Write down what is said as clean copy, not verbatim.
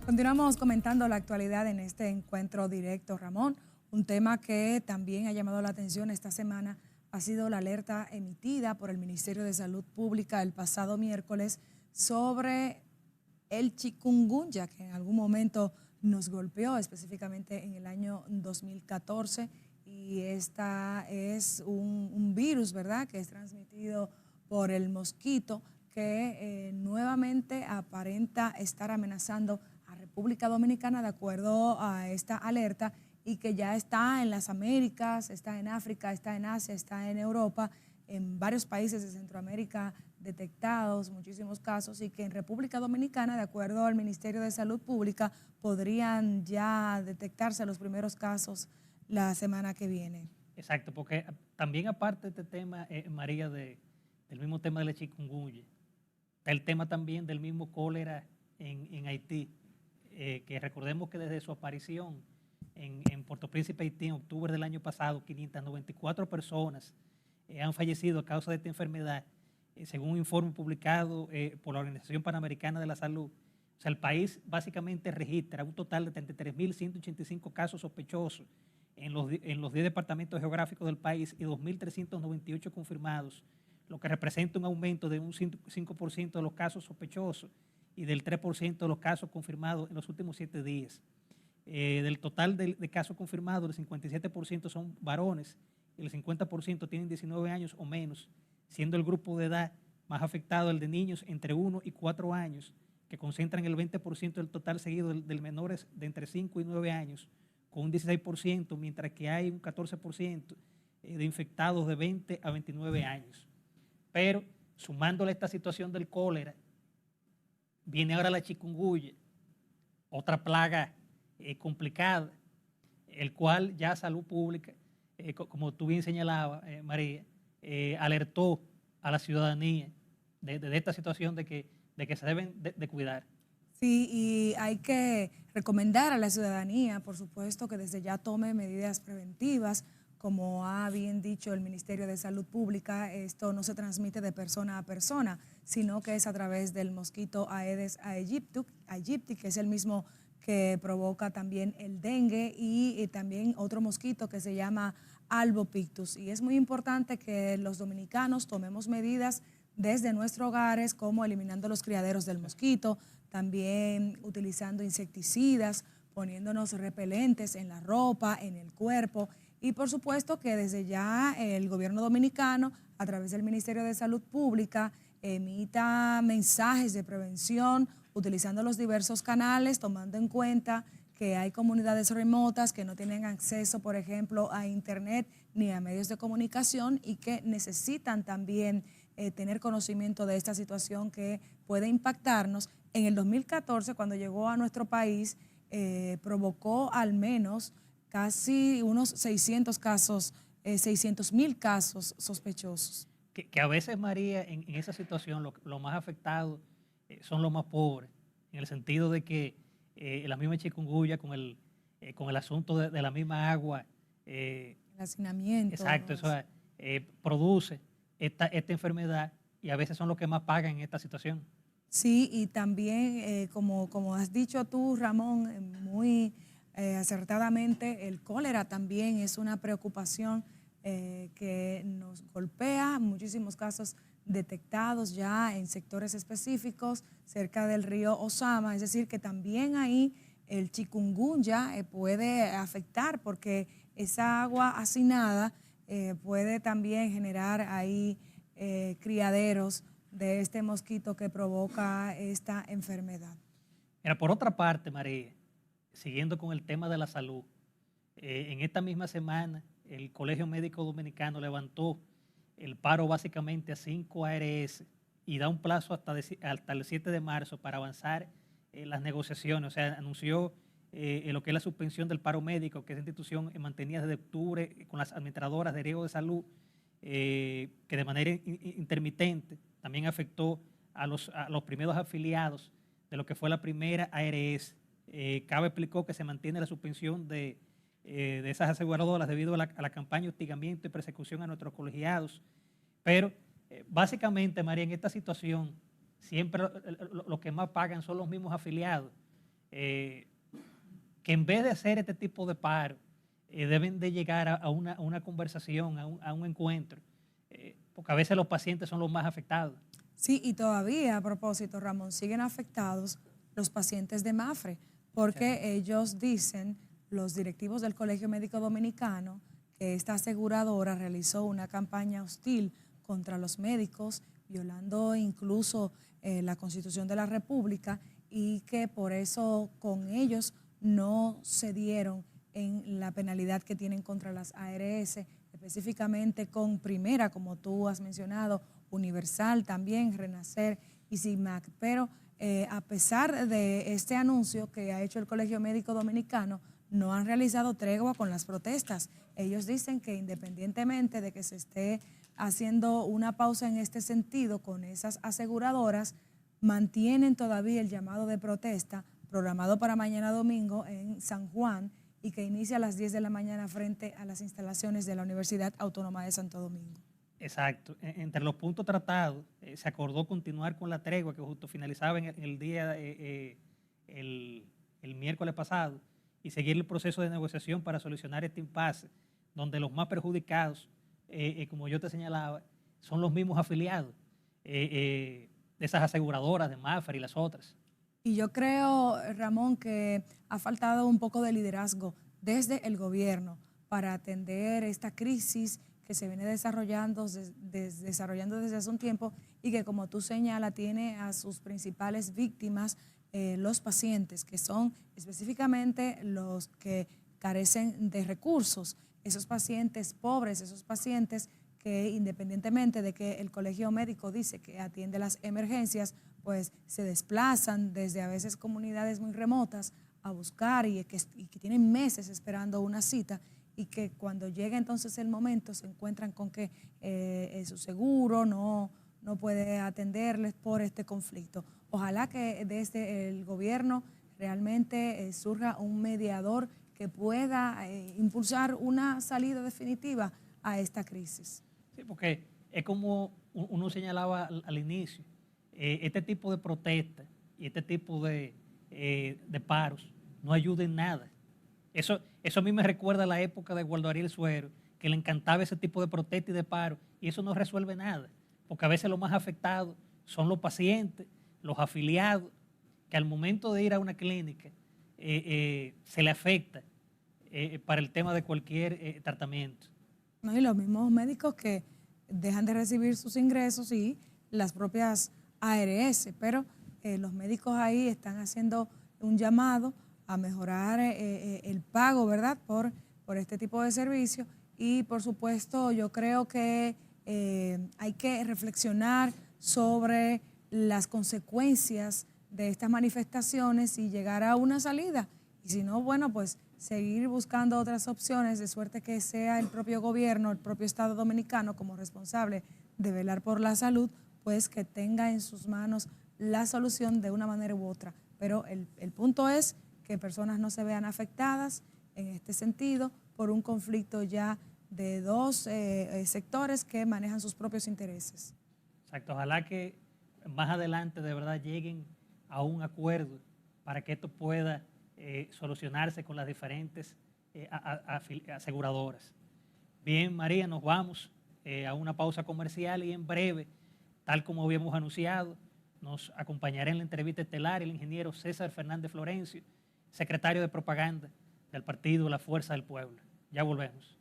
Continuamos comentando la actualidad en este encuentro directo, Ramón. Un tema que también ha llamado la atención esta semana ha sido la alerta emitida por el Ministerio de Salud Pública el pasado miércoles sobre el chikungunya, que en algún momento nos golpeó, específicamente en el año 2014, y esta es un virus, ¿verdad?, que es transmitido por el mosquito, que nuevamente aparenta estar amenazando a República Dominicana de acuerdo a esta alerta, y que ya está en las Américas, está en África, está en Asia, está en Europa, en varios países de Centroamérica detectados muchísimos casos, y que en República Dominicana, de acuerdo al Ministerio de Salud Pública, podrían ya detectarse los primeros casos la semana que viene. Exacto, porque también aparte de este tema, María, del mismo tema de la chikungunya, está el tema también del mismo cólera en Haití, que recordemos que desde su aparición en Puerto Príncipe, Haití, en octubre del año pasado, 594 personas han fallecido a causa de esta enfermedad, según un informe publicado por la Organización Panamericana de la Salud. O sea, el país básicamente registra un total de 33.185 casos sospechosos en los 10 departamentos geográficos del país y 2.398 confirmados, lo que representa un aumento de un 5% de los casos sospechosos y del 3% de los casos confirmados en los últimos 7 días. Del total de casos confirmados, el 57% son varones y el 50% tienen 19 años o menos, siendo el grupo de edad más afectado el de niños entre 1 y 4 años, que concentran el 20% del total, seguido del menores de entre 5 y 9 años, con un 16%, mientras que hay un 14% de infectados de 20 a 29 años. Pero, sumándole esta situación del cólera, viene ahora la chikungunya, otra plaga complicada, el cual ya Salud Pública, como tú bien señalabas, María, alertó a la ciudadanía de esta situación de que se deben de cuidar. Sí, y hay que recomendar a la ciudadanía, por supuesto, que desde ya tome medidas preventivas. Como ha bien dicho el Ministerio de Salud Pública, esto no se transmite de persona a persona, sino que es a través del mosquito Aedes aegypti, que es el mismo que provoca también el dengue, y también otro mosquito que se llama albopictus. Y es muy importante que los dominicanos tomemos medidas desde nuestros hogares, como eliminando los criaderos del mosquito, también utilizando insecticidas, poniéndonos repelentes en la ropa, en el cuerpo, y por supuesto que desde ya el gobierno dominicano, a través del Ministerio de Salud Pública, emita mensajes de prevención utilizando los diversos canales, tomando en cuenta que hay comunidades remotas que no tienen acceso, por ejemplo, a internet ni a medios de comunicación, y que necesitan también tener conocimiento de esta situación que puede impactarnos. En el 2014, cuando llegó a nuestro país, provocó al menos casi unos 600 casos, 600.000 casos sospechosos. Que a veces, María, en esa situación, lo más afectados son los más pobres, en el sentido de que la misma chikungunya con el asunto de la misma agua. El hacinamiento. Exacto, eso produce esta enfermedad, y a veces son los que más pagan en esta situación. Sí, y también, como has dicho tú, Ramón, muy acertadamente, el cólera también es una preocupación que nos golpea, muchísimos casos detectados ya en sectores específicos cerca del río Osama, es decir, que también ahí el chikungunya puede afectar, porque esa agua hacinada puede también generar ahí criaderos de este mosquito que provoca esta enfermedad. Mira, por otra parte, María, siguiendo con el tema de la salud, en esta misma semana el Colegio Médico Dominicano levantó el paro básicamente a 5 ARS y da un plazo hasta el 7 de marzo para avanzar las negociaciones. O sea, anunció lo que es la suspensión del paro médico, que esa institución mantenía desde octubre con las administradoras de riesgo de salud, que de manera intermitente también afectó a los primeros afiliados de lo que fue la primera ARS. Cabe explicó que se mantiene la suspensión de esas aseguradoras debido a la campaña de hostigamiento y persecución a nuestros colegiados. Pero básicamente, María, en esta situación siempre lo que más pagan son los mismos afiliados. que en vez de hacer este tipo de paro, deben de llegar a una conversación, a un encuentro, porque a veces los pacientes son los más afectados. Sí, y todavía, a propósito, Ramón, siguen afectados los pacientes de Mafre, porque Sí. ellos dicen, los directivos del Colegio Médico Dominicano, que esta aseguradora realizó una campaña hostil contra los médicos, violando incluso la Constitución de la República, y que por eso con ellos no se dieron en la penalidad que tienen contra las ARS, específicamente con Primera, como tú has mencionado, Universal también, Renacer y CIMAC. Pero a pesar de este anuncio que ha hecho el Colegio Médico Dominicano, no han realizado tregua con las protestas. Ellos dicen que independientemente de que se esté haciendo una pausa en este sentido con esas aseguradoras, mantienen todavía el llamado de protesta programado para mañana domingo en San Juan y que inicia a las 10 de la mañana frente a las instalaciones de la Universidad Autónoma de Santo Domingo. Exacto. Entre los puntos tratados, se acordó continuar con la tregua que justo finalizaba en el día, el miércoles pasado, y seguir el proceso de negociación para solucionar este impasse, donde los más perjudicados, como yo te señalaba, son los mismos afiliados de esas aseguradoras, de Mafre y las otras. Y yo creo, Ramón, que ha faltado un poco de liderazgo desde el gobierno para atender esta crisis que se viene desarrollando desde hace un tiempo y que, como tú señalas, tiene a sus principales víctimas los pacientes, que son específicamente los que carecen de recursos, esos pacientes pobres, esos pacientes que independientemente de que el colegio médico dice que atiende las emergencias, pues se desplazan desde a veces comunidades muy remotas a buscar y que tienen meses esperando una cita y que cuando llega entonces el momento se encuentran con que su seguro no puede atenderles por este conflicto. Ojalá que desde el gobierno realmente surja un mediador que pueda impulsar una salida definitiva a esta crisis. Sí, porque es como uno señalaba al inicio, este tipo de protestas y este tipo de paros no ayuda en nada. Eso a mí me recuerda a la época de Waldo Ariel Suero, que le encantaba ese tipo de protesta y de paro, y eso no resuelve nada, porque a veces los más afectados son los pacientes, los afiliados, que al momento de ir a una clínica se le afecta para el tema de cualquier tratamiento. ¿No? Y los mismos médicos que dejan de recibir sus ingresos y las propias ARS, pero los médicos ahí están haciendo un llamado a mejorar el pago, ¿verdad?, por este tipo de servicios y, por supuesto, yo creo que hay que reflexionar sobre las consecuencias de estas manifestaciones y llegar a una salida. Y si no, bueno, pues seguir buscando otras opciones, de suerte que sea el propio gobierno, el propio Estado dominicano como responsable de velar por la salud, pues que tenga en sus manos la solución de una manera u otra. Pero el punto es que personas no se vean afectadas en este sentido por un conflicto ya de dos sectores que manejan sus propios intereses. Exacto, ojalá que más adelante de verdad lleguen a un acuerdo para que esto pueda solucionarse con las diferentes aseguradoras. Bien, María, nos vamos a una pausa comercial y en breve, tal como habíamos anunciado, nos acompañará en la entrevista estelar el ingeniero César Fernández Florencio, secretario de Propaganda del partido La Fuerza del Pueblo. Ya volvemos.